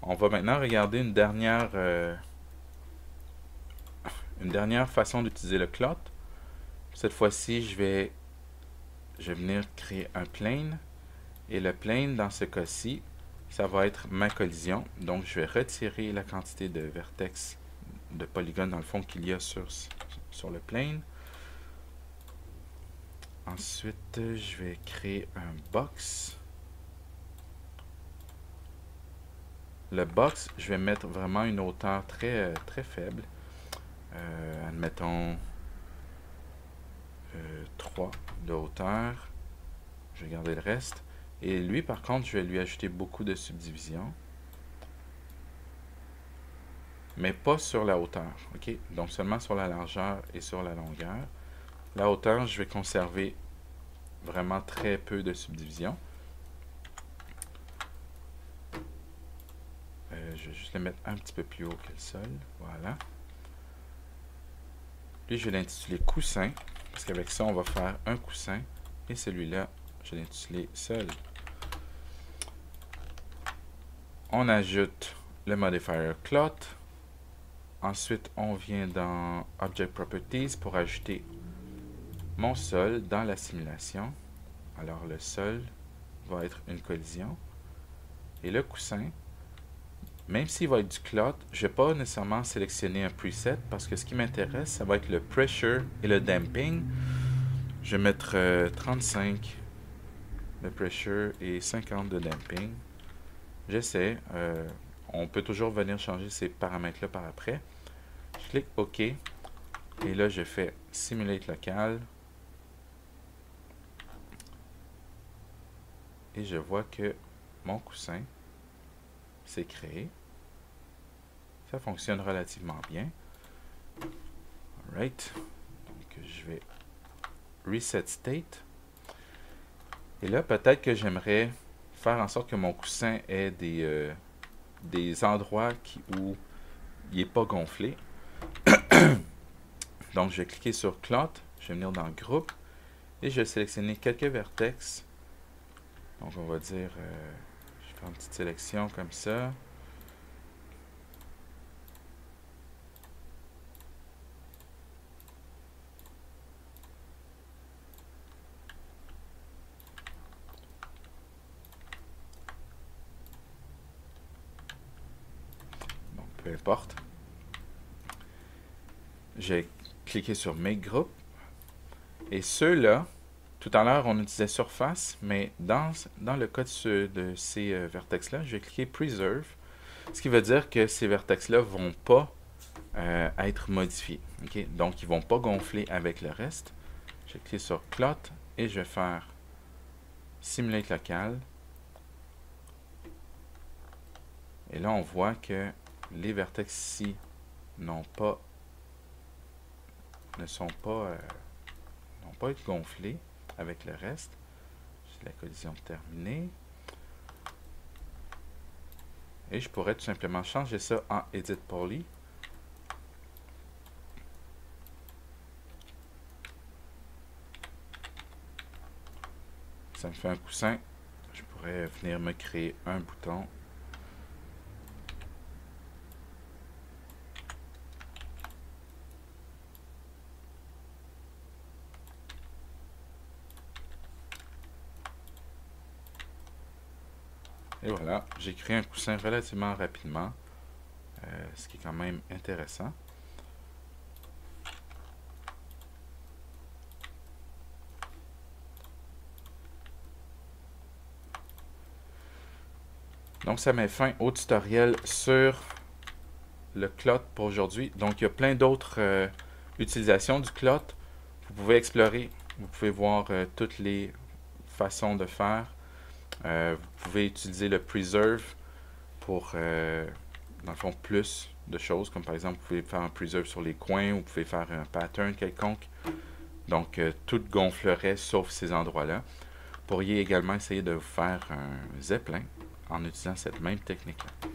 On va maintenant regarder une dernière façon d'utiliser le clot. Cette fois-ci, je vais venir créer un plane. Et le plane, dans ce cas-ci, ça va être ma collision. Donc, je vais retirer la quantité de vertex, de polygones, dans le fond, qu'il y a sur le plane. Ensuite, je vais créer un box. Le box, je vais mettre vraiment une hauteur très, très faible. Admettons 3 de hauteur. Je vais garder le reste. Et lui, par contre, je vais lui ajouter beaucoup de subdivisions. Mais pas sur la hauteur. OK? Donc seulement sur la largeur et sur la longueur. La hauteur, je vais conserver vraiment très peu de subdivisions. Je vais juste le mettre un petit peu plus haut que le sol. Voilà. Lui, je vais l'intituler coussin, parce qu'avec ça, on va faire un coussin. Et celui-là, je vais l'intituler sol. On ajoute le modifier clot. Ensuite, on vient dans Object Properties pour ajouter mon sol dans la simulation. Alors, le sol va être une collision. Et le coussin, même s'il va être du clot, je ne vais pas nécessairement sélectionner un preset parce que ce qui m'intéresse, ça va être le pressure et le damping. Je vais mettre 35 de pressure et 50 de damping. J'essaie. On peut toujours venir changer ces paramètres-là par après. Je clique OK. Et là, je fais Simulate local. Et je vois que mon coussin s'est créé. Ça fonctionne relativement bien. Alright. Donc, je vais Reset State. Et là, peut-être que j'aimerais faire en sorte que mon coussin ait des endroits où il n'est pas gonflé. Donc, je vais cliquer sur Clot. Je vais venir dans Groupe. Et je vais sélectionner quelques vertex. Donc, on va dire, je vais faire une petite sélection comme ça. Donc, peu importe. J'ai cliqué sur Make Group. Et ceux-là, tout à l'heure, on utilisait surface, mais dans le cas de ces vertex-là, je vais cliquer Preserve, ce qui veut dire que ces vertex-là ne vont pas être modifiés. Okay? Donc, ils ne vont pas gonfler avec le reste. Je vais cliquer sur Clot et je vais faire Simulate local. Et là, on voit que les vertex ici ne sont pas être gonflés avec le reste. J'ai la collision terminée. Et je pourrais tout simplement changer ça en Edit Poly. Ça me fait un coussin. Je pourrais venir me créer un bouton. Et voilà, j'ai créé un coussin relativement rapidement, ce qui est quand même intéressant. Donc, ça met fin au tutoriel sur le clot pour aujourd'hui. Donc, il y a plein d'autres utilisations du clot. Vous pouvez explorer, vous pouvez voir toutes les façons de faire. Vous pouvez utiliser le Preserve pour, dans le fond, plus de choses. Comme par exemple, vous pouvez faire un Preserve sur les coins, ou vous pouvez faire un pattern quelconque. Donc, tout gonflerait sauf ces endroits-là. Vous pourriez également essayer de faire un zeppelin en utilisant cette même technique-là.